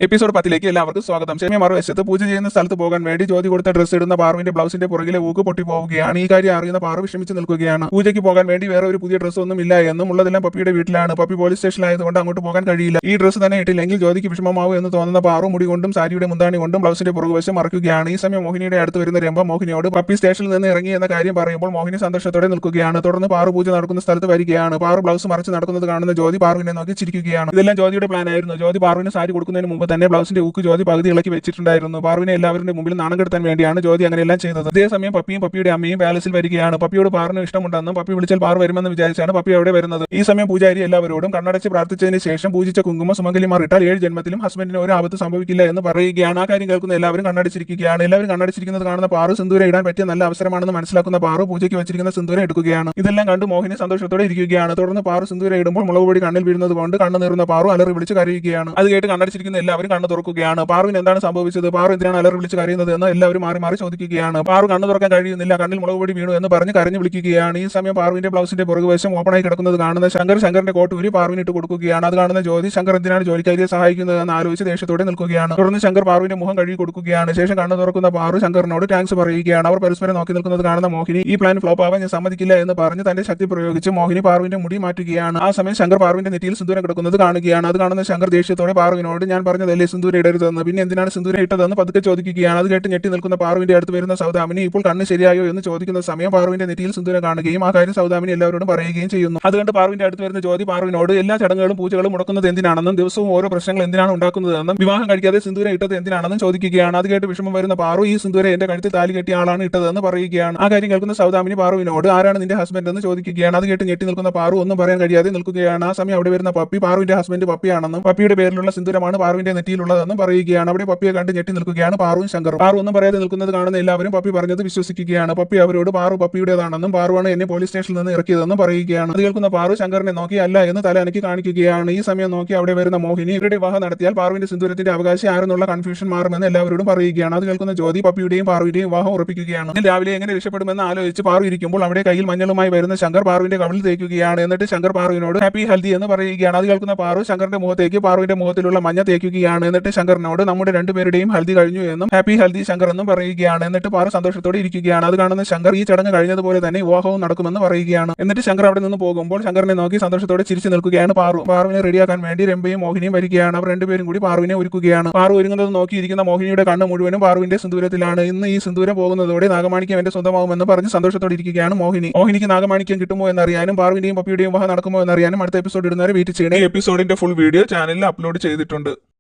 Episode 10 എല്ലാവർക്കും സ്വാഗതം. ക്ഷമ മറുവശത്ത് പൂജ ചെയ്യുന്ന സ്ഥലത്ത് പോകാൻ വേണ്ടി ജ്യോതി കൊടുത്ത ഡ്രസ്സ് ഇടുന്ന പാറുവിന്റെ ബ്ലൗസിന്റെ പുറകിലെ ഊക്ക് പൊട്ടി പോവുകയാണ്. ഈ കാര്യം അറിയുന്ന പാറു വിഷമിച്ച് നിൽക്കുകയാണ്. പൂജയ്ക്ക് പോകാൻ വേണ്ടി വേറെ ഒരു പുതിയ ഡ്രസ്സ് ഒന്നും ഇല്ല എന്നും ഉള്ളതെല്ലാം പപ്പിയുടെ വീട്ടിലാണ്. പപ്പി പോലീസ് സ്റ്റേഷനിലായതുകൊണ്ട് അങ്ങോട്ട് പോകാൻ കഴിയില്ല. ഈ ഡ്രസ്സ് തന്നെ ഇട്ടില്ലെങ്കിൽ ജ്യോതിക്ക് വിഷമമാവും എന്ന് തോന്നുന്ന പാറു മുടി കൊണ്ടും സാരിയുടെ മുന്താണി കൊണ്ടും ബ്ലൗസിന്റെ പുറകുവശം മറക്കുകയാണ്. ഈ സമയം മോഹിനിയുടെ അടുത്ത് വരുന്ന രംഭ മോഹിനിയോട് പപ്പി സ്റ്റേഷനിൽ നിന്ന് ഇറങ്ങി എന്ന കാര്യം പറയുമ്പോൾ മോഹിനി സന്തോഷത്തോടെ നിൽക്കുകയാണ്. തുടർന്ന് പാറു പൂജ നടക്കുന്ന സ്ഥലത്ത് വരികയാണ്. പാറു ബ്ലൗസ് മറിച്ച് നടക്കുന്നത് കാണുന്ന ജ്യോതി പാറുവിനെ നോക്കി ചിരിക്കുകയാണ്. ഇതെല്ലാം ജ്യോതിയുടെ പ്ലാൻ ആയിരുന്നു. ജ്യോതി പാറുവിന് സാരി കൊടുക്കുന്നതിന് മുമ്പ് തന്നെ ബ്ലൗസിന്റെ ഊക്ക് ജ്യോതി പകുതി ഇളക്കി വെച്ചിട്ടുണ്ടായിരുന്നു. പാറുവിനെ എല്ലാവരുടെ മുമ്പിൽ നാണം കെടുത്താൻ വേണ്ടിയാണ് ജ്യോതി അങ്ങനെയെല്ലാം ചെയ്തത്. അതേസമയം പപ്പിയും പപ്പിയുടെ അമ്മയും പാലസിൽ വരികയാണ്. പപ്പിയോട് പാറിന് ഇഷ്ടമുണ്ടെന്നും പപ്പി വിളിച്ചാൽ പാറു വരുമെന്ന് വിചാരിച്ചാണ് പപ്പി അവിടെ വരുന്നത്. ഈ സമയം പൂജാരി എല്ലാവരോടും കണ്ണടച്ച് പ്രാർത്ഥിച്ചതിന് ശേഷം പൂജിച്ച കുങ്കുമ സുമംഗലിമാർ ഇട്ടാൽ 7 ജന്മത്തിലും ഹസ്ബൻഡിന് ഒരു ആപത്ത് സംഭവിക്കില്ല എന്ന് പറയുകയാണ്. ആ കാര്യം കേൾക്കുന്ന എല്ലാവരും കണ്ണടച്ചിരിക്കുകയാണ്. എല്ലാവരും കണ്ണടച്ചിരിക്കുന്നത് കാണുന്ന പാറു സിന്ദൂര ഇടാൻ പറ്റിയ നല്ല അവസരമാണെന്ന് മനസ്സിലാക്കുന്ന പാറു പൂജയ്ക്ക് വെച്ചിരിക്കുന്ന സിന്ദൂര എടുക്കുകയാണ്. ഇതെല്ലാം കണ്ട് മോഹിനി സന്തോഷത്തോടെ ഇരിക്കുകയാണ്. തുടർന്ന് പാറു സിന്ദൂര ഇടുമ്പോൾ മുളകുപൊടി കണ്ണിൽ വീഴുന്നത് കൊണ്ട് കണ്ണു നീറുന്ന പാറു അലറി വിളിച്ച് കരയുകയാണ്. അത് കേട്ട് കണ്ണടച്ചിരിക്കുന്ന എല്ലാവരും കണ്ണു തുറക്കുകയാണ്. പാറുവിന് എന്താണ് സംഭവിച്ചത്? പാറു എന്തിനാണ് അലറി വിളിച്ച് കരയുന്നത് എന്ന് എല്ലാവരും മാറി മാറി ചോദിക്കുകയാണ്. പാറു കണ്ണു തുറക്കാൻ കഴിയുന്നില്ല, കണ്ണിൽ മുളകുപൊടി വീണു എന്ന് പറഞ്ഞ് കരഞ്ഞു വിളിക്കുകയാണ്. ഈ സമയം പാറുവിന്റെ ബ്ലൗസിന്റെ പുറകുവശം ഓപ്പണായി കിടക്കുന്നത് കാണുന്ന ശങ്കറിന്റെ കോട്ട് ഊരി പാറുവിന് ഇട്ട് കൊടുക്കുകയാണ്. അത് കാണുന്ന ജ്യോതി ശങ്കർ എന്തിനാണ് ജോലിക്കാരിയെ സഹായിക്കുന്നത് എന്ന് ആലോചിച്ച് ദേഷ്യത്തോടെ നിൽക്കുകയാണ്. തുടർന്ന് ശങ്കർ പാറുവിന്റെ മുഖം കഴുകി കൊടുക്കുകയാണ്. ശേഷം കണ്ണു തുറക്കുന്ന പാറു ശങ്കറിനോട് താങ്ക്സ് പറയുകയാണ്. അവർ പരസ്പരം നോക്കി നിൽക്കുന്നത് കാണുന്ന മോഹിനി ഈ പ്ലാൻ ഫ്ലോപ്പ് ആവാൻ ഞാൻ സമ്മതിക്കില്ല എന്ന് പറഞ്ഞ് തന്റെ ശക്തി പ്രയോഗിച്ച് മോഹിനി പാറുവിന്റെ മുടി മാറ്റുകയാണ്. ആ സമയം ശങ്കർ പാറുവിന്റെ നെറ്റിയിൽ സിന്ദൂരം കിടക്കുന്നത് കാണുകയാണ്. അത് കാണുന്ന ശങ്കർ ദേഷ്യത്തോടെ പാറുവിനോട് ഞാൻ പറഞ്ഞതല്ലേ സിന്ദൂരം ഇടരുതെന്ന്, പിന്നെ എന്തിനാണ് സിന്ദൂരം ഇട്ടതെന്ന് പതുക്കെ ചോദിക്കുകയാണ്. അത് കേട്ട് ഞെട്ടി നിൽക്കുന്ന പാറുവിന്റെ അടുത്ത് വരുന്ന സൗദാമിനി ഇപ്പോൾ കണ്ണ് ശരിയായോ എന്ന് ചോദിക്കുന്ന സമയം പാറുവിന്റെ നെറ്റിയിൽ സിന്ദൂരം കാണുകയും ആ കാര്യം സൗദാമിനി എല്ലാവരോടും പറയുകയും ചെയ്യുന്നു. അതുകൊണ്ട് പാറുവിന്റെ അടുത്ത് വരുന്ന ജ്യോതി പാറുവിനോട് എല്ലാ ചടങ്ങുകളും പൂജകളും മുടക്കുന്നത് എന്തിനാണെന്നും ദിവസവും ഓരോ പ്രശ്നങ്ങൾ എന്തിനാണ് ഉണ്ടാക്കുന്നതെന്നും വിവാഹം കഴിക്കാതെ സിന്ദൂരം ഇട്ടത് എന്തിനാണെന്നും ചോദിക്കുകയാണ്. അത് കേട്ട് വിഷമം വരുന്ന പാറു ഈ സിന്ദൂരം എന്റെ കഴുത്തിൽ താലി കെട്ടിയ ആളാണ് ഇട്ടതെന്ന് പറയുകയാണ്. ആ കാര്യം കേൾക്കുന്ന സൗദാമിനി പാറുവിനോട് ആരാണ് നിന്റെ ഹസ്ബൻഡ് എന്ന് ചോദിക്കുകയാണ്. അത് കേട്ട് ഞെട്ടി നിൽക്കുന്ന പാറു ഒന്നും പറയാൻ കഴിയാതെ നിൽക്കുകയാണ്. ആ സമയം അവിടെ വരുന്ന പപ്പി പാറുവിന്റെ ഹസ്ബൻഡ് പപ്പിയാണെന്നും പപ്പിയുടെ പേരിലുള്ള സിന്ദൂരമാണ് പാറുവിന്റെ നെറ്റിയിലുള്ളതെന്നും പറയുകയാണ്. അവിടെ പപ്പിയെ കണ്ട് ഞെട്ടി നിൽക്കുകയാണ് പാറുവും ശങ്കറും. പാറു ഒന്നും പറയാതെ നിൽക്കുന്നത് കാണുന്ന എല്ലാവരും പപ്പി പറഞ്ഞത് വിശ്വസിക്കുകയാണ്. പപ്പി അവരോട് പാറു പപ്പിയുടേതാണെന്നും പാറുവാണ് എന്നെ പോലീസ് സ്റ്റേഷനിൽ നിന്ന് ഇറക്കിയതെന്നും പറയുകയാണ്. അത് കേൾക്കുന്ന പാറു ശങ്കറിനെ നോക്കി അല്ല എന്ന് തല അനക്കി കാണിക്കുകയാണ്. ഈ സമയം നോക്കി അവിടെ വരുന്ന മോഹിനി ഇവരുടെ വിവാഹം നടത്തിയാൽ പാറുവിന്റെ സിന്ദൂരത്തിന്റെ അവകാശി ആരെന്നുള്ള കൺഫ്യൂഷൻ മാറുമെന്ന് എല്ലാവരോടും പറയുകയാണ്. അത് കേൾക്കുന്ന ജ്യോതി പപ്പിയുടെയും പാറുവിന്റെയും വിവാഹം ഉറപ്പിക്കുകയാണ്. രാവിലെ എങ്ങനെ രക്ഷപ്പെടുമെന്ന് ആലോചിച്ച് പാറു ഇരിക്കുമ്പോൾ അവിടെ കയ്യിൽ മഞ്ഞളുമായി വരുന്ന ശങ്കർ പാറുവിന്റെ കവിളിൽ തേക്കുകയാണ്. എന്നിട്ട് ശങ്കർ പാറുവിനോട് ഹാപ്പി ഹെൽത്തി എന്ന് പറയുകയാണ്. അത് കേൾക്കുന്ന പാറു ശങ്കറിന്റെ മുഖത്തേക്ക് പാറുവിന്റെ മുഖത്തിലുള്ള മഞ്ഞ തേക്കുകയാണ്. എന്നിട്ട് ശങ്കറിനോട് നമ്മുടെ രണ്ടുപേരുടെയും ഹൽദി കഴിഞ്ഞു എന്നും ഹാപ്പി ഹൽദി ശങ്കർ എന്നും പറയുകയാണ്. എന്നിട്ട് പാറു സന്തോഷത്തോടെ ഇരിക്കുകയാണ്. അത് കാണുന്ന ശങ്കർ ഈ ചടങ്ങ് കഴിഞ്ഞതുപോലെ തന്നെ വിവാഹവും നടക്കുമെന്ന് പറയുകയാണ്. എന്നിട്ട് ശങ്കർ അവിടെ നിന്ന് പോകുമ്പോൾ ശങ്കറിനെ നോക്കി സന്തോഷത്തോടെ ചിരിച്ചു നിൽക്കുകയാണ് പാറു. പാറുവിനെ റെഡിയാക്കാൻ വേണ്ടി രംഭയും മോഹിനിയും വരികയാണ്. അവർ രണ്ടുപേരും കൂടി പാറുവിനെ ഒരുക്കുകയാണ്. പാറു ഒരുങ്ങുന്നത് നോക്കിയിരിക്കുന്ന മോഹിനിയുടെ കണ്ണ് മുഴുവനും പാറുവിന്റെ സിന്ദൂരത്തിലാണ്. ഇന്ന് ഈ സിന്ദൂരം പോകുന്നതോടെ നാഗമാണിക്യം എന്റെ സ്വന്തമാകുമെന്ന് പറഞ്ഞ് സന്തോഷത്തോടെ ഇരിക്കുകയാണ് മോഹിനി. മോഹിനിക്ക് നാഗമാണിക്യം കിട്ടുമോ എന്നറിയാനും പാറുവിന്റെയും പപ്പിയുടെയും വിവാഹം നടക്കുമോ എന്നറിയാനും അടുത്ത എപ്പിസോഡ് ഇടുന്നവരെ വെയിറ്റ് ചെയ്യണേ. എപ്പിസോഡിന്റെ ഫുൾ വീഡിയോ ചാനലിൽ അപ്ലോഡ് ചെയ്തിട്ടുണ്ട്.